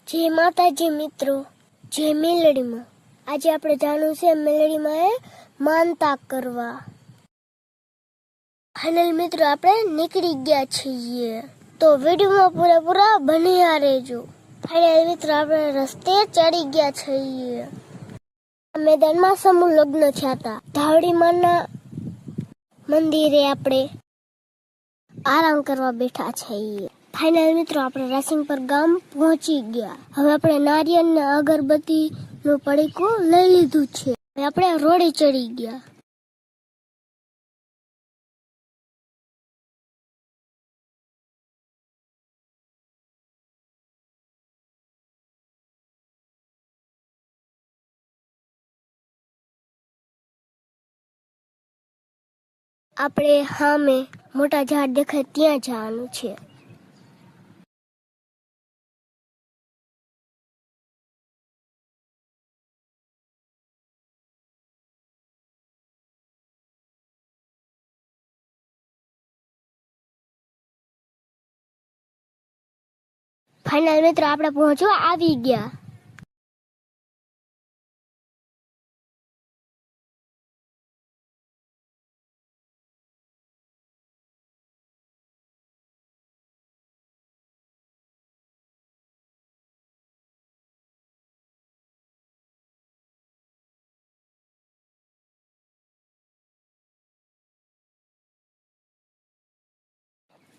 જય માતાજી મિત્રો, જય મેલડીમાં. આજે આપણે જાણવું છે મેલડીમાં એ માનતા કરવા. ફાઇનલ મિત્રો આપણે નીકળી ગયા છીએ, તો વિડીયોમાં પૂરા બન્યા રહેજો. ફાઇનલ મિત્રો આપણે રસ્તે ચડી ગયા છીએ. મેદાનમાં સમૂહ લગ્ન થયા હતા. ધાવડીમાના મંદિરે આપણે આરામ કરવા બેઠા છીએ. ફાઇનલ મિત્રો આપણે રાસિંગપર ગામ પહોંચી ગયા. હવે આપણે નારિયેળ ને અગરબત્તી નું પડીકું લઈ લીધું છે. હવે આપણે રોડે ચડી ગયા. આપણે સામે મોટા ઝાડ દેખાય ત્યાં જવાનું છે. ફાઇનલ મિત્રો આપણે પહોંચવા આવી ગયા.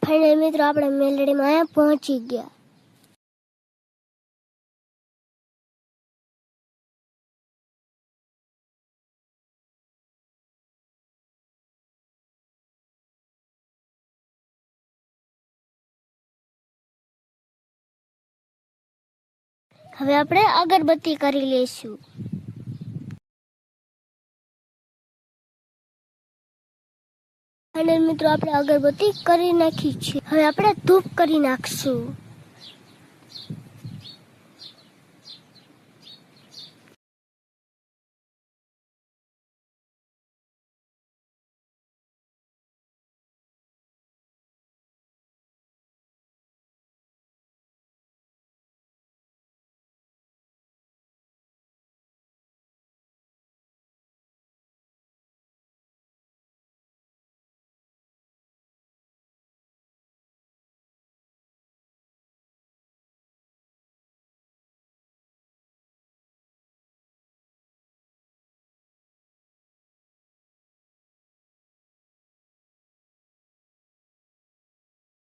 ફાઇનલ મિત્રો આપણે મેલડીમાં પહોંચી ગયા. હવે આપણે અગરબત્તી કરી લઈશું. અને મિત્રો આપણે અગરબત્તી કરી નાખી છે. હવે આપણે ધૂપ કરી નાખશું.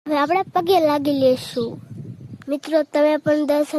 હવે આપણે પગે લાગી લેશું. મિત્રો તમે પણ દર્શન